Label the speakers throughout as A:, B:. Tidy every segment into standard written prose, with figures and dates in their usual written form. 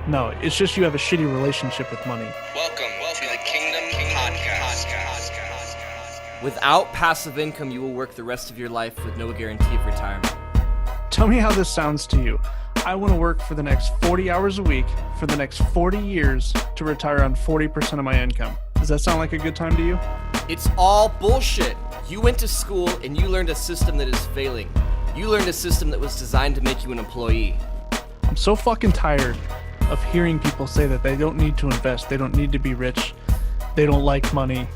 A: No, it's just you have a shitty relationship with money.
B: Welcome to the Kingdom Podcast.
C: Without passive income, you will work the rest of your life with no guarantee of retirement.
A: Tell me how this sounds to you. I want to work for the next 40 hours a week for the next 40 years to retire on 40% of my income. Does that sound like a good time to you?
C: It's all bullshit. You went to school and you learned a system that is failing. You learned a system that was designed to make you an employee.
A: I'm so fucking tired of hearing people say that they don't need to invest, they don't need to be rich, they don't like money.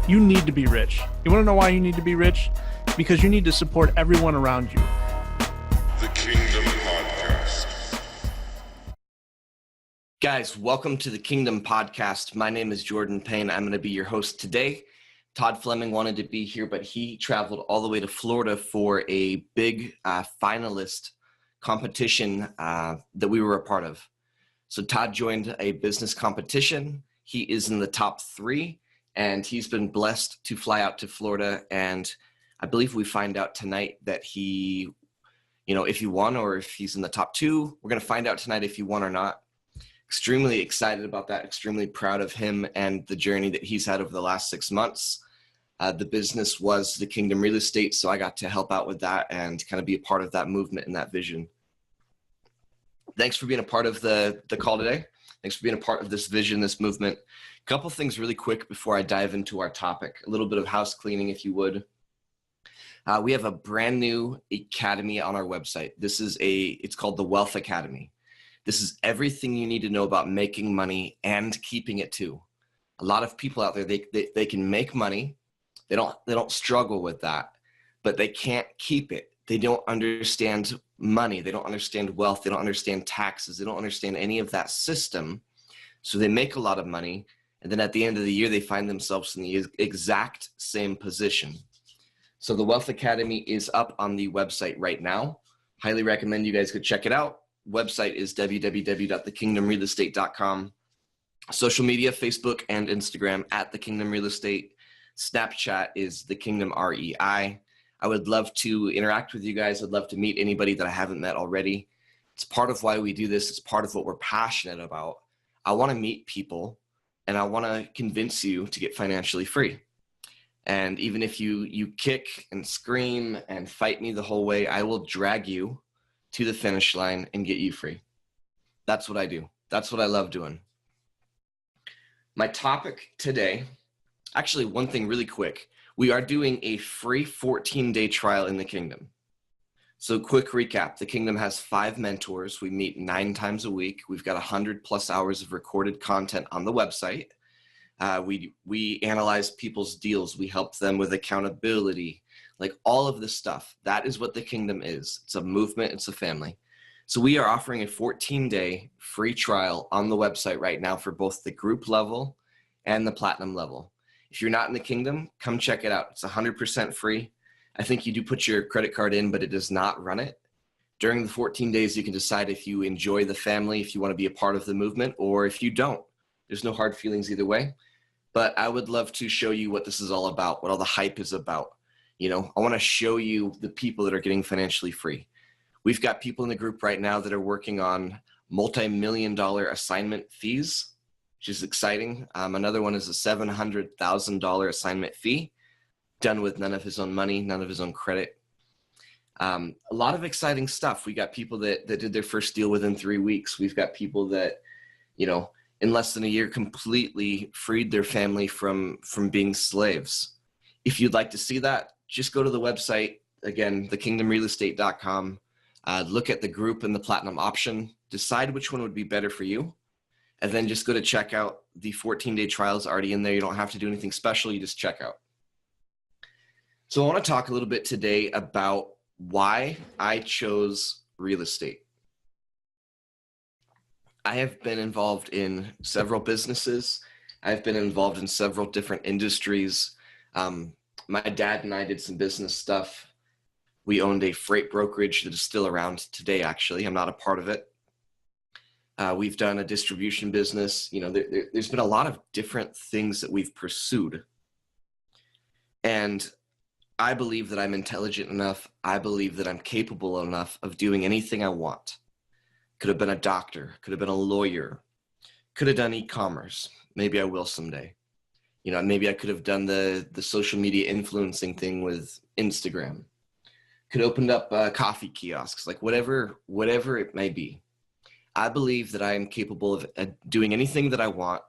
A: You need to be rich. You want to know why you need to be rich? Because you need to support everyone around you.
D: The Kingdom Podcast.
C: Guys, welcome to the Kingdom Podcast. My name is Jordan Payne. I'm going to be your host today. Todd Fleming wanted to be here, but he traveled all the way to Florida for a big finalist competition that we were a part of. So Todd joined a business competition. He is in the top 3, and he's been blessed to fly out to Florida. And I believe we find out tonight that he, if he won or if he's in the top 2. We're going to find out tonight if he won or not. Extremely excited about that. Extremely proud of him and the journey that he's had over the last 6 months. The business was the Kingdom Real Estate, so I got to help out with that and kind of be a part of that movement and that vision. Thanks for being a part of the call today. Thanks for being a part of this vision, this movement. A couple things really quick before I dive into our topic. A little bit of house cleaning, if you would. We have a brand new academy on our website. It's called the Wealth Academy. This is everything you need to know about making money and keeping it too. A lot of people out there, they can make money. They don't struggle with that, but they can't keep it. They don't understand money. They don't understand wealth. They don't understand taxes. They don't understand any of that system. So they make a lot of money. And then at the end of the year, they find themselves in the exact same position. So the Wealth Academy is up on the website right now. Highly recommend you guys go check it out. Website is www.thekingdomrealestate.com. Social media, Facebook and Instagram at The Kingdom Real Estate. Snapchat is The Kingdom REI. I would love to interact with you guys. I'd love to meet anybody that I haven't met already. It's part of why we do this. It's part of what we're passionate about. I want to meet people and I want to convince you to get financially free. And even if you kick and scream and fight me the whole way, I will drag you to the finish line and get you free. That's what I do. That's what I love doing. My topic today, actually one thing really quick. We are doing a free 14-day trial in the Kingdom. So quick recap, the Kingdom has 5 mentors. We meet 9 times a week. We've got 100+ hours of recorded content on the website. We analyze people's deals. We help them with accountability, like all of this stuff. That is what the Kingdom is. It's a movement. It's a family. So we are offering a 14-day free trial on the website right now for both the group level and the platinum level. If you're not in the Kingdom, come check it out. It's 100% free. I think you do put your credit card in, but it does not run it. During the 14 days, you can decide if you enjoy the family, if you want to be a part of the movement, or if you don't. There's no hard feelings either way. But I would love to show you what this is all about, what all the hype is about. I want to show you the people that are getting financially free. We've got people in the group right now that are working on multi-million-dollar assignment fees, which is exciting. Another one is a $700,000 assignment fee, done with none of his own money, none of his own credit. A lot of exciting stuff. We got people that did their first deal within 3 weeks. We've got people that, in less than a year completely freed their family from being slaves. If you'd like to see that, just go to the website, again, thekingdomrealestate.com. Look at the group and the platinum option. Decide which one would be better for you. And then just go to checkout. The 14-day trial is already in there. You don't have to do anything special. You just check out. So I want to talk a little bit today about why I chose real estate. I have been involved in several businesses. I've been involved in several different industries. My dad and I did some business stuff. We owned a freight brokerage that is still around today, actually. I'm not a part of it. We've done a distribution business. There's been a lot of different things that we've pursued. And I believe that I'm intelligent enough. I believe that I'm capable enough of doing anything I want. Could have been a doctor, could have been a lawyer, could have done e-commerce. Maybe I will someday. You know, maybe I could have done the social media influencing thing with Instagram. Could have opened up coffee kiosks, like whatever it may be. I believe that I am capable of doing anything that I want.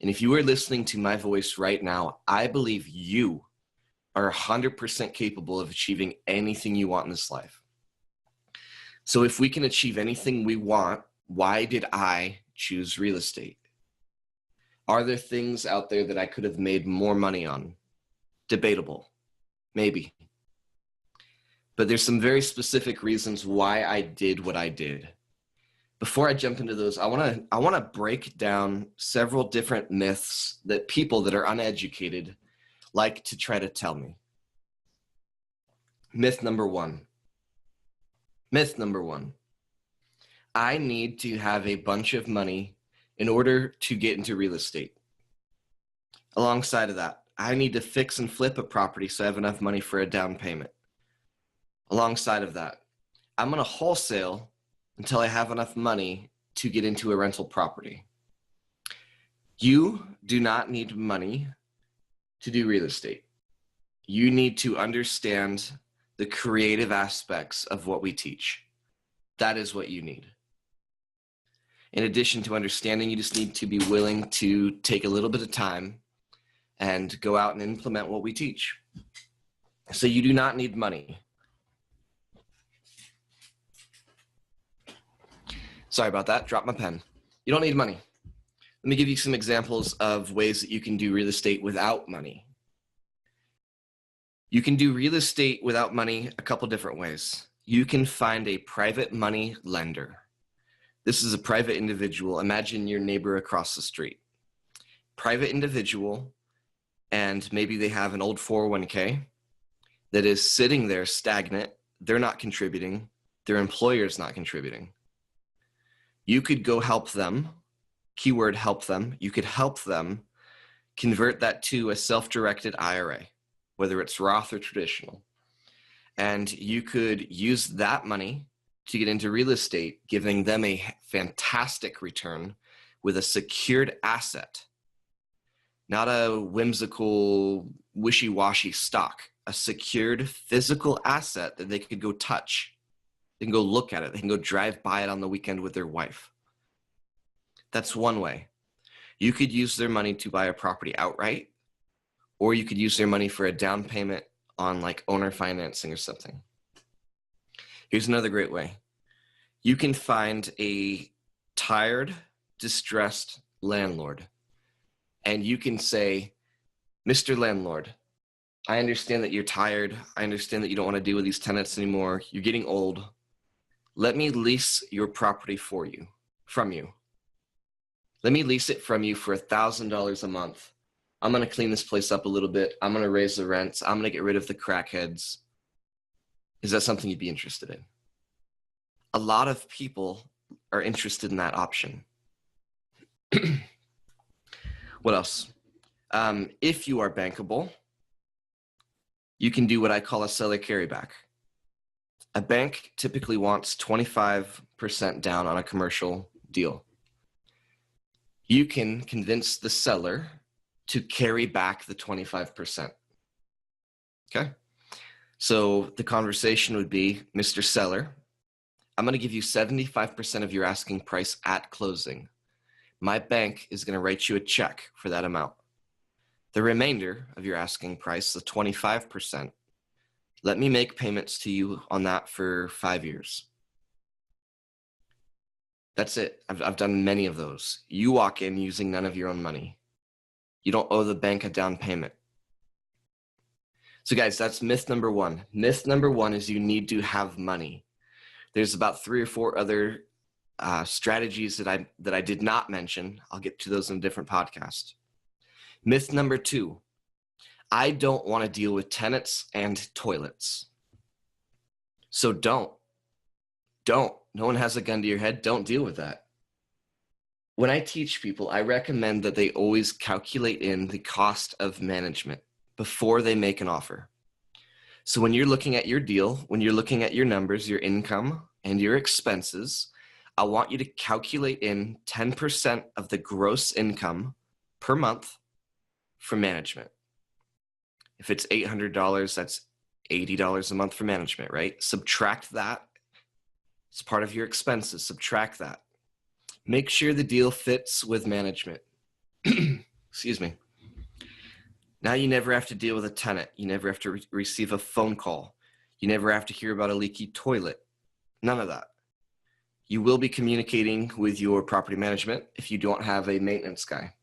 C: And if you are listening to my voice right now, I believe you are 100% capable of achieving anything you want in this life. So if we can achieve anything we want, why did I choose real estate? Are there things out there that I could have made more money on? Debatable, maybe. But there's some very specific reasons why I did what I did. Before I jump into those, I want to break down several different myths that people that are uneducated like to try to tell me. Myth number one. I need to have a bunch of money in order to get into real estate. Alongside of that, I need to fix and flip a property so I have enough money for a down payment. Alongside of that, I'm going to wholesale until I have enough money to get into a rental property. You do not need money to do real estate. You need to understand the creative aspects of what we teach. That is what you need. In addition to understanding, you just need to be willing to take a little bit of time and go out and implement what we teach. So you do not need money. Sorry about that, dropped my pen. You don't need money. Let me give you some examples of ways that you can do real estate without money. You can do real estate without money a couple different ways. You can find a private money lender. This is a private individual. Imagine your neighbor across the street. Private individual, and maybe they have an old 401k that is sitting there stagnant. They're not contributing. Their employer's not contributing. You could go help them, keyword help them. You could help them convert that to a self-directed IRA, whether it's Roth or traditional. And you could use that money to get into real estate, giving them a fantastic return with a secured asset, not a whimsical, wishy-washy stock, a secured physical asset that they could go touch. They can go look at it. They can go drive by it on the weekend with their wife. That's one way. You could use their money to buy a property outright, or you could use their money for a down payment on like owner financing or something. Here's another great way. You can find a tired, distressed landlord, and you can say, Mr. Landlord, I understand that you're tired. I understand that you don't want to deal with these tenants anymore. You're getting old. Let me lease your property from you. Let me lease it from you for $1,000 a month. I'm going to clean this place up a little bit. I'm going to raise the rents. I'm going to get rid of the crackheads. Is that something you'd be interested in? A lot of people are interested in that option. What else? If you are bankable, you can do what I call a seller carryback. A bank typically wants 25% down on a commercial deal. You can convince the seller to carry back the 25%. Okay? So the conversation would be, Mr. Seller, I'm going to give you 75% of your asking price at closing. My bank is going to write you a check for that amount. The remainder of your asking price, the 25%, let me make payments to you on that for 5 years. That's it. I've done many of those. You walk in using none of your own money. You don't owe the bank a down payment. So guys, that's myth number one. Myth number one is you need to have money. There's about 3 or 4 other strategies that I did not mention. I'll get to those in a different podcast. Myth number 2, I don't want to deal with tenants and toilets. So don't. No one has a gun to your head. Don't deal with that. When I teach people, I recommend that they always calculate in the cost of management before they make an offer. So when you're looking at your deal, when you're looking at your numbers, your income and your expenses, I want you to calculate in 10% of the gross income per month for management. If it's $800, that's $80 a month for management, right? Subtract that. It's part of your expenses. Subtract that. Make sure the deal fits with management. Excuse me. Now you never have to deal with a tenant. You never have to receive a phone call. You never have to hear about a leaky toilet. None of that. You will be communicating with your property management if you don't have a maintenance guy.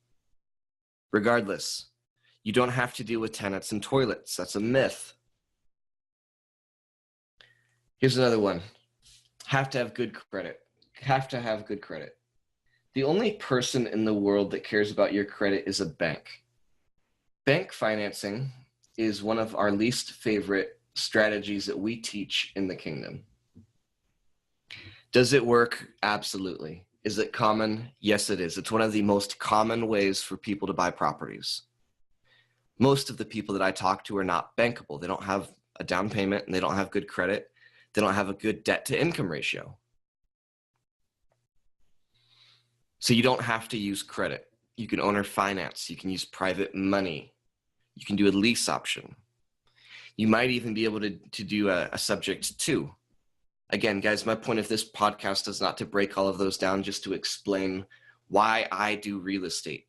C: Regardless, you don't have to deal with tenants and toilets. That's a myth. Here's another one. Have to have good credit. Have to have good credit. The only person in the world that cares about your credit is a bank. Bank financing is one of our least favorite strategies that we teach in the kingdom. Does it work? Absolutely. Is it common? Yes, it is. It's one of the most common ways for people to buy properties. Most of the people that I talk to are not bankable. They don't have a down payment and they don't have good credit. They don't have a good debt to income ratio. So you don't have to use credit. You can owner finance. You can use private money. You can do a lease option. You might even be able to do a subject to. Again, guys, my point of this podcast is not to break all of those down, just to explain why I do real estate.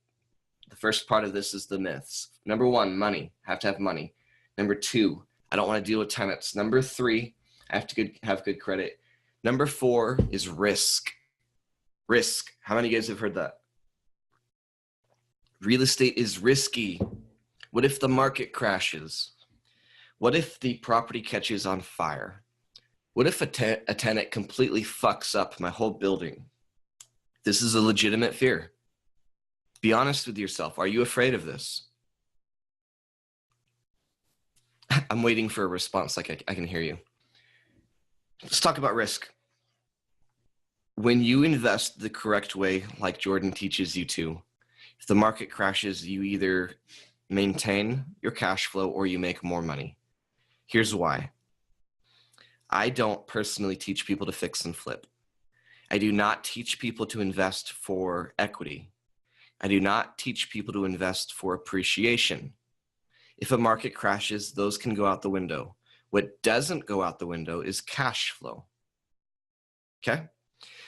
C: The first part of this is the myths. Number one, money. Have to have money. Number two, I don't want to deal with tenants. Number three, I have to have good credit. Number four is risk. Risk. How many of you guys have heard that? Real estate is risky. What if the market crashes? What if the property catches on fire? What if a tenant completely fucks up my whole building? This is a legitimate fear. Be honest with yourself. Are you afraid of this? I'm waiting for a response like I can hear you. Let's talk about risk. When you invest the correct way, like Jordan teaches you to, if the market crashes, you either maintain your cash flow or you make more money. Here's why. I don't personally teach people to fix and flip. I do not teach people to invest for equity. I do not teach people to invest for appreciation. If a market crashes, those can go out the window. What doesn't go out the window is cash flow. Okay?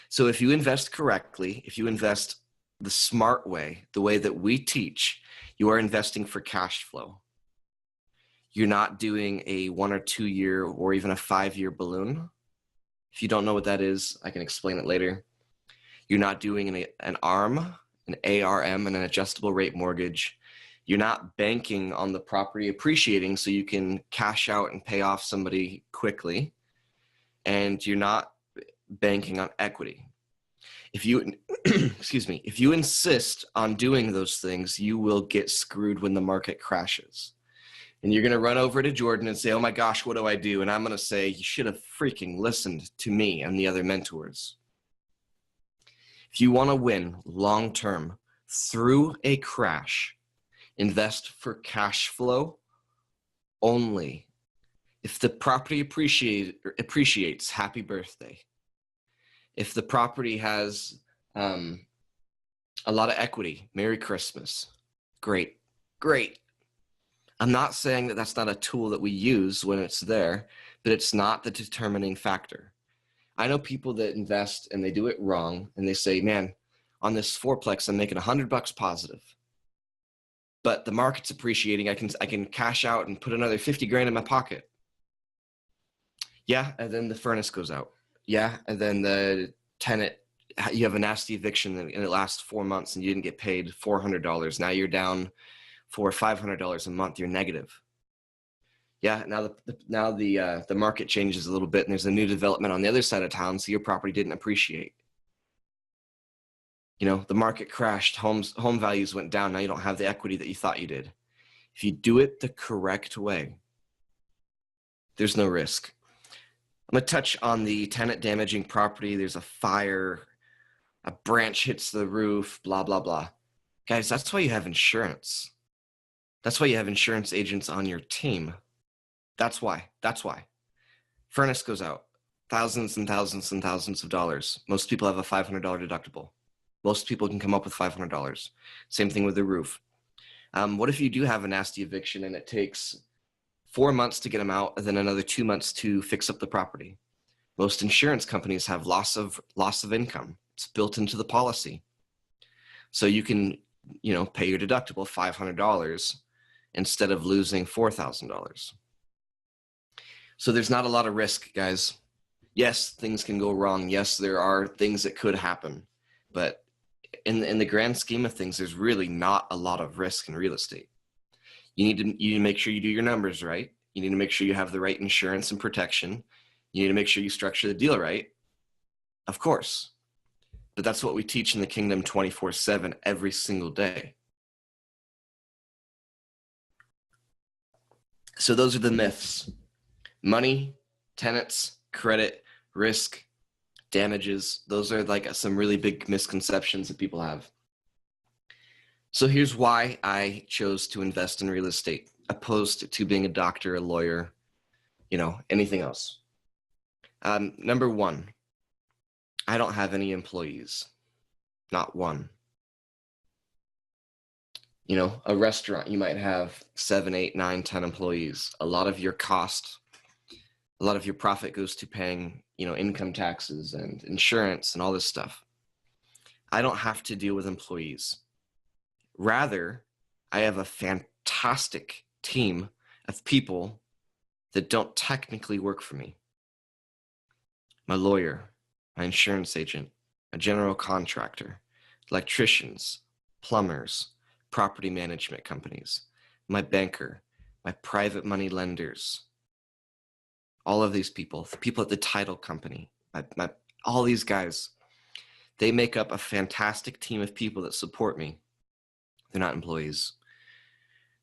C: So if you invest correctly, if you invest the smart way, the way that we teach, you are investing for cash flow. You're not doing a 1 or 2 year or even a 5-year balloon. If you don't know what that is, I can explain it later. You're not doing an ARM, an ARM, and an adjustable rate mortgage. You're not banking on the property appreciating so you can cash out and pay off somebody quickly. And you're not banking on equity. If you, excuse me, if you insist on doing those things, you will get screwed when the market crashes. And you're going to run over to Jordan and say, oh my gosh, what do I do? And I'm going to say, you should have freaking listened to me and the other mentors. If you want to win long-term through a crash, invest for cash flow only. If the property appreciates, happy birthday. If the property has a lot of equity, Merry Christmas. Great, great. I'm not saying that that's not a tool that we use when it's there, but it's not the determining factor. I know people that invest and they do it wrong and they say, man, on this fourplex, I'm making $100 positive, but the market's appreciating. I can cash out and put another 50 grand in my pocket. Yeah. And then the furnace goes out. Yeah. And then the tenant, you have a nasty eviction and it lasts 4 months and you didn't get paid $400. Now you're down for $500 a month, you're negative. Yeah, now the market changes a little bit and there's a new development on the other side of town, so your property didn't appreciate. You know, the market crashed, home values went down, now you don't have the equity that you thought you did. If you do it the correct way, there's no risk. I'm going to touch on the tenant damaging property. There's a fire, a branch hits the roof, blah, blah, blah. Guys, that's why you have insurance. That's why you have insurance agents on your team. That's why. Furnace goes out. thousands and thousands and thousands of dollars. Most people have a $500 deductible. Most people can come up with $500. Same thing with the roof. What if you do have a nasty eviction and it takes 4 months to get them out and then another 2 months to fix up the property? Most insurance companies have loss of income. It's built into the policy. So you can, pay your deductible $500 instead of losing $4,000. So there's not a lot of risk, guys. Yes, things can go wrong. Yes, there are things that could happen, but in the grand scheme of things, there's really not a lot of risk in real estate. You need to make sure you do your numbers right. You need to make sure you have the right insurance and protection. You need to make sure you structure the deal right, of course. But that's what we teach in the kingdom 24/7 every single day. So those are the myths: money, tenants, credit, risk, damages. Those are like some really big misconceptions that people have. So here's why I chose to invest in real estate, opposed to being a doctor, a lawyer, anything else. Number one, I don't have any employees, not one. A restaurant, you might have 7, 8, 9, 10 employees. A lot of your profit goes to paying, income taxes and insurance and all this stuff. I don't have to deal with employees. Rather, I have a fantastic team of people that don't technically work for me. My lawyer, my insurance agent, a general contractor, electricians, plumbers, property management companies, my banker, my private money lenders, all of these people, the people at the title company, all these guys, they make up a fantastic team of people that support me. They're not employees.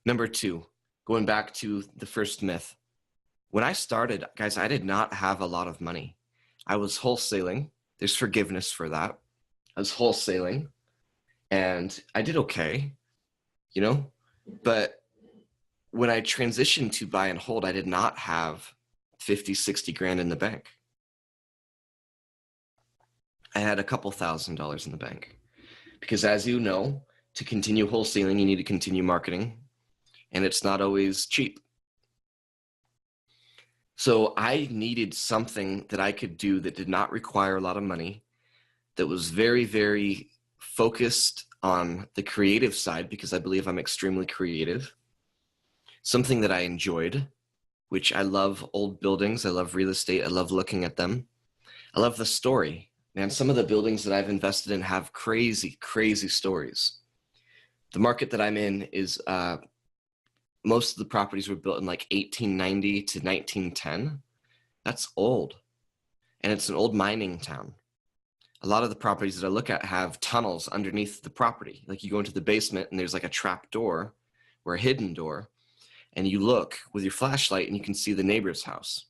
C: Number two, going back to the first myth. When I started, guys, I did not have a lot of money. I was wholesaling. There's forgiveness for that. I was wholesaling and I did okay, but when I transitioned to buy and hold, I did not have 50, 60 grand in the bank. I had a couple $1,000s in the bank because, as you know, to continue wholesaling, you need to continue marketing, and it's not always cheap. So I needed something that I could do that did not require a lot of money, that was very, very focused on the creative side, because I believe I'm extremely creative. Something that I enjoyed, which I love old buildings. I love real estate. I love looking at them. I love the story. Man, some of the buildings that I've invested in have crazy, crazy stories. The market that I'm in is most of the properties were built in like 1890 to 1910. That's old. And it's an old mining town. A lot of the properties that I look at have tunnels underneath the property. Like you go into the basement and there's like a trap door or a hidden door, and you look with your flashlight and you can see the neighbor's house.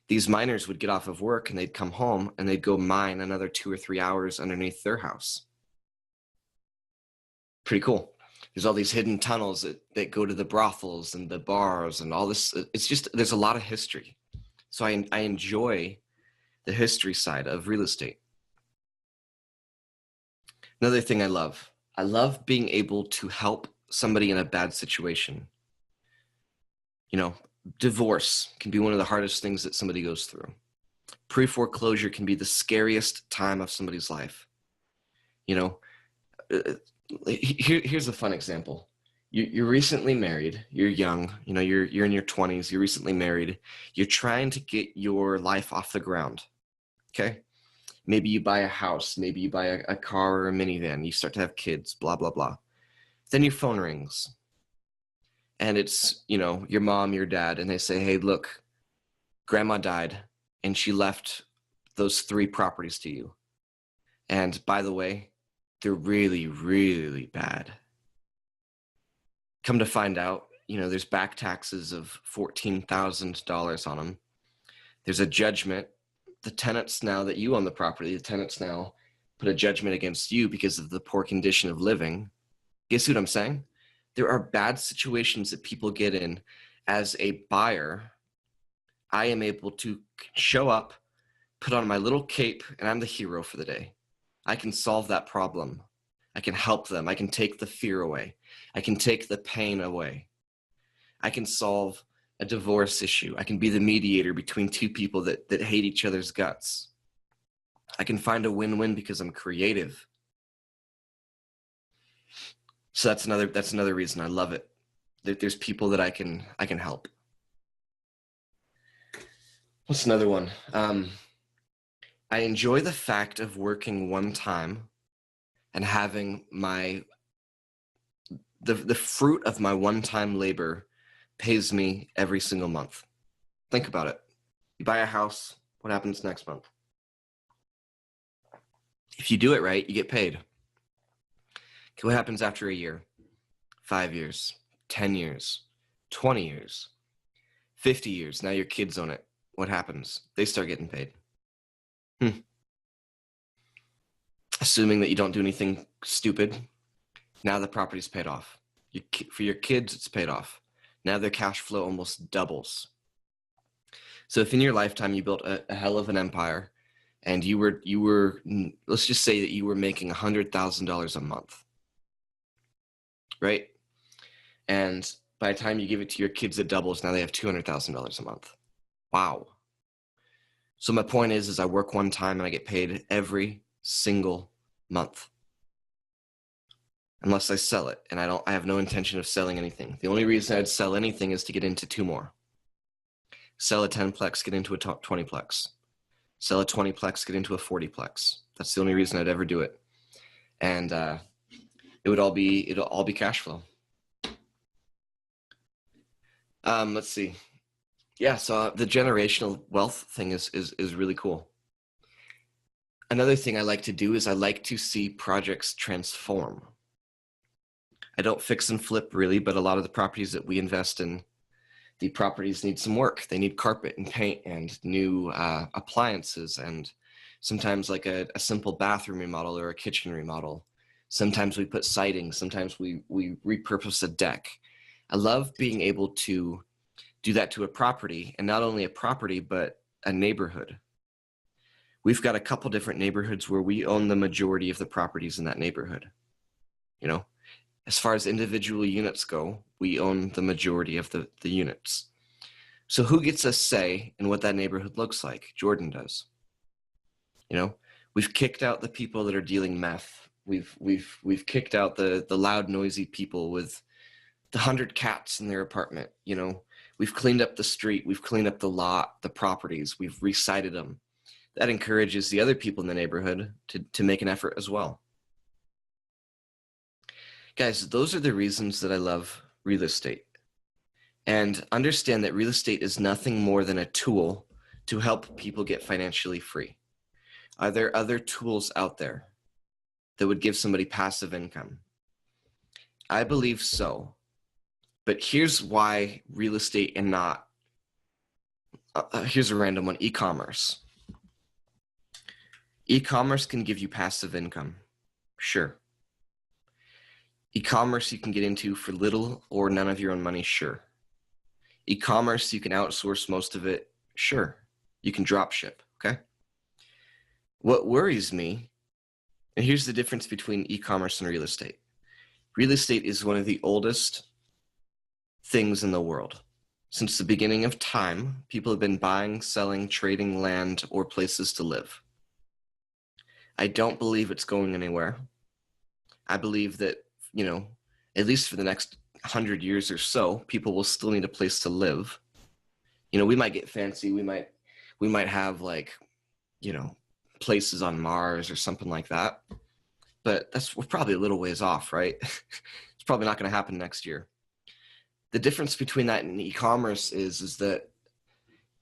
C: These miners would get off of work and they'd come home and they'd go mine another 2 or 3 hours underneath their house. Pretty cool. There's all these hidden tunnels that go to the brothels and the bars and all this. It's just, there's a lot of history. So I enjoy the history side of real estate. Another thing I love being able to help somebody in a bad situation. Divorce can be one of the hardest things that somebody goes through. Pre-foreclosure can be the scariest time of somebody's life. Here's a fun example. You're recently married. You're young. You're in your 20s. You're recently married. You're trying to get your life off the ground. Okay? Maybe you buy a house. Maybe you buy a car or a minivan. You start to have kids, blah, blah, blah. Then your phone rings. And it's, your mom, your dad, and they say, hey, look, grandma died and she left those 3 properties to you. And by the way, they're really, really bad. Come to find out, there's back taxes of $14,000 on them. There's a judgment. The tenants now that you own the property, the tenants now put a judgment against you because of the poor condition of living. You see what I'm saying? There are bad situations that people get in. As a buyer, I am able to show up, put on my little cape and I'm the hero for the day. I can solve that problem. I can help them. I can take the fear away. I can take the pain away. I can solve a divorce issue. I can be the mediator between two people that hate each other's guts. I can find a win-win because I'm creative. So that's another reason I love it. There's people that I can help. What's another one? I enjoy the fact of working one time and having the fruit of my one-time labor pays me every single month. Think about it. You buy a house, what happens next month? If you do it right, you get paid. Okay, what happens after a year? 5 years, 10 years, 20 years, 50 years. Now your kids own it. What happens? They start getting paid. Assuming that you don't do anything stupid, now the property's paid off. For your kids, it's paid off. Now their cash flow almost doubles. So if in your lifetime you built a hell of an empire and you were, let's just say that you were making $100,000 a month, right? And by the time you give it to your kids, it doubles. Now they have $200,000 a month. Wow. So my point is I work one time and I get paid every single month. Unless I sell it, and I have no intention of selling anything. The only reason I'd sell anything is to get into 2 more. Sell a 10-plex, get into a 20-plex. Sell a 20-plex, get into a 40-plex. That's the only reason I'd ever do it. And it'll all be cash flow. Let's see. Yeah, so the generational wealth thing is really cool. Another thing I like to do is I like to see projects transform. I don't fix and flip really, but a lot of the properties that we invest in, the properties need some work. They need carpet and paint and new appliances, and sometimes like a simple bathroom remodel or a kitchen remodel. Sometimes we put siding, sometimes we repurpose a deck. I love being able to do that to a property, and not only a property, but a neighborhood. We've got a couple different neighborhoods where we own the majority of the properties in that neighborhood. You know, as far as individual units go, we own the majority of the units. So who gets a say in what that neighborhood looks like? Jordan does. You know, we've kicked out the people that are dealing meth. We've kicked out the loud, noisy people with the 100 cats in their apartment. You know, we've cleaned up the street. We've cleaned up the lot, the properties. We've recited them. That encourages the other people in the neighborhood to make an effort as well. Guys, those are the reasons that I love real estate. And understand that real estate is nothing more than a tool to help people get financially free. Are there other tools out there that would give somebody passive income? I believe so. But here's why real estate and not, here's a random one, e-commerce. E-commerce can give you passive income, sure. E-commerce you can get into for little or none of your own money, sure. E-commerce, you can outsource most of it, sure. You can drop ship, okay? What worries me, and here's the difference between e-commerce and real estate. Real estate is one of the oldest things in the world. Since the beginning of time, people have been buying, selling, trading land or places to live. I don't believe it's going anywhere. I believe that, you know, at least for the next 100 years or so, people will still need a place to live. You know, we might get fancy. We might have like, you know, places on Mars or something like that. But we're probably a little ways off, right? It's probably not going to happen next year. The difference between that and e-commerce is that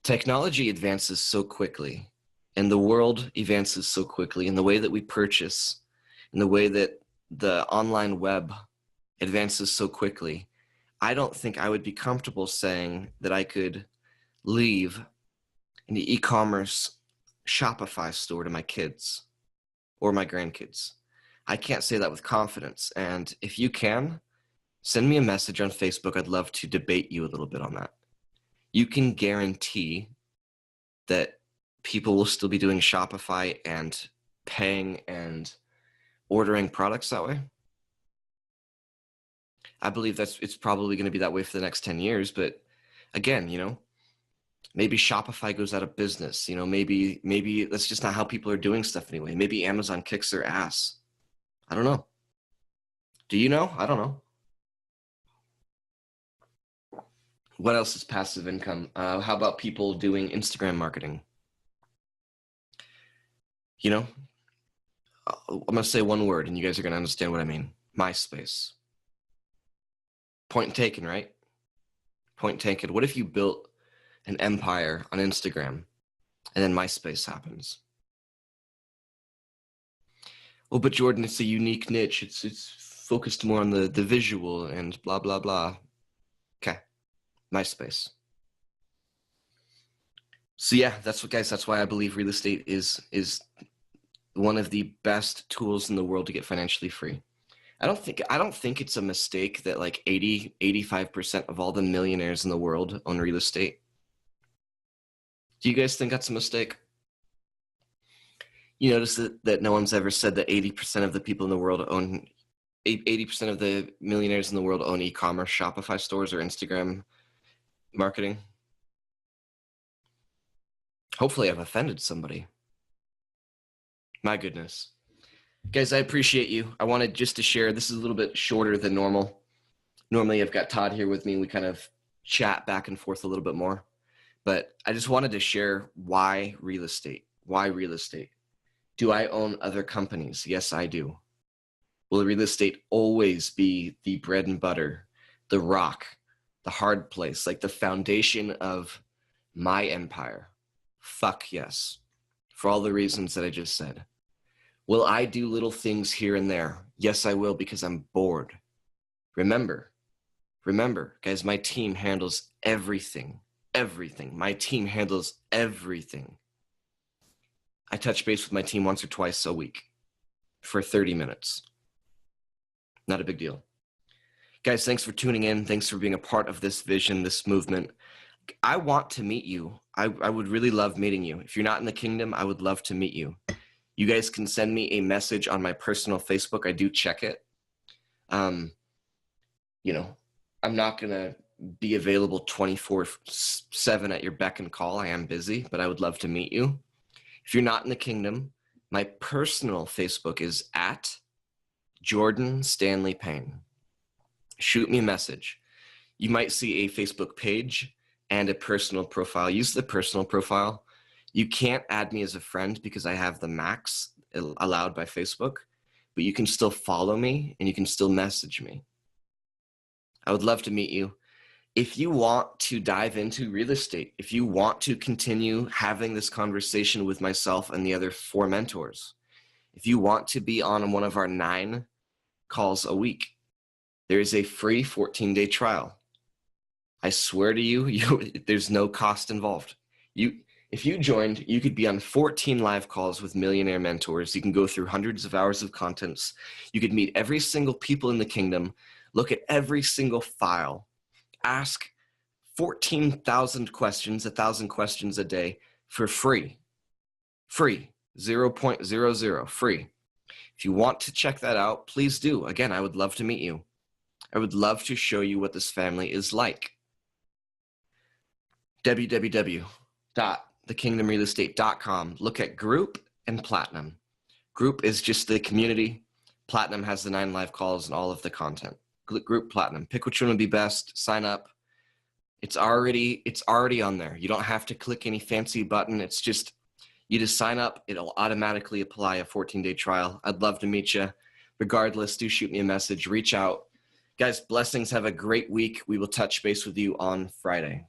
C: technology advances so quickly. And the world advances so quickly, and the way that we purchase, and the way that the online web advances so quickly, I don't think I would be comfortable saying that I could leave an e-commerce Shopify store to my kids or my grandkids. I can't say that with confidence. And if you can, send me a message on Facebook. I'd love to debate you a little bit on that. You can guarantee that people will still be doing Shopify and paying and ordering products that way. I believe it's probably going to be that way for the next 10 years. But again, maybe Shopify goes out of business. Maybe that's just not how people are doing stuff anyway. Maybe Amazon kicks their ass. I don't know. Do you know? I don't know. What else is passive income? How about people doing Instagram marketing? I'm going to say one word and you guys are going to understand what I mean. MySpace. Point taken, right? Point taken. What if you built an empire on Instagram and then MySpace happens? Well, but Jordan, it's a unique niche. It's focused more on the visual and blah, blah, blah. Okay. MySpace. So yeah, that's why I believe real estate is one of the best tools in the world to get financially free. I don't think it's a mistake that like 85% of all the millionaires in the world own real estate. Do you guys think that's a mistake? You notice that no one's ever said that 80% of the people in the world own 80% of the millionaires in the world own e-commerce Shopify stores or Instagram marketing. Hopefully I've offended somebody. My goodness. Guys, I appreciate you. I wanted just to share. This is a little bit shorter than normal. Normally I've got Todd here with me. We kind of chat back and forth a little bit more. But I just wanted to share why real estate. Why real estate? Do I own other companies? Yes, I do. Will real estate always be the bread and butter, the rock, the hard place, like the foundation of my empire? Fuck yes. For all the reasons that I just said. Will I do little things here and there? Yes, I will, because I'm bored. Remember, guys, my team handles everything. My team handles everything. I touch base with my team once or twice a week for 30 minutes. Not a big deal. Guys, thanks for tuning in. Thanks for being a part of this vision, this movement. I want to meet you. I would really love meeting you. If you're not in the kingdom, I would love to meet you. You guys can send me a message on my personal Facebook. I do check it. I'm not going to be available 24/7 at your beck and call. I am busy, but I would love to meet you. If you're not in the kingdom, my personal Facebook is at Jordan Stanley Payne. Shoot me a message. You might see a Facebook page and a personal profile. Use the personal profile. You can't add me as a friend because I have the max allowed by Facebook, but you can still follow me and you can still message me. I would love to meet you. If you want to dive into real estate, if you want to continue having this conversation with myself and the other 4 mentors, if you want to be on one of our 9 calls a week, there is a free 14-day trial. I swear to you, there's no cost involved. If you joined, you could be on 14 live calls with millionaire mentors. You can go through hundreds of hours of contents. You could meet every single people in the kingdom, look at every single file, ask 14,000 questions, 1,000 questions a day for free. Free, 0.00, free. If you want to check that out, please do. Again, I would love to meet you. I would love to show you what this family is like. www.thekingdomrealestate.com. Look at group and platinum. Group is just the community. Platinum has the 9 live calls and all of the content. Group platinum. Pick which one would be best. Sign up. It's already on there. You don't have to click any fancy button. It's just, you just sign up. It'll automatically apply a 14-day trial. I'd love to meet you. Regardless, do shoot me a message. Reach out. Guys, blessings. Have a great week. We will touch base with you on Friday.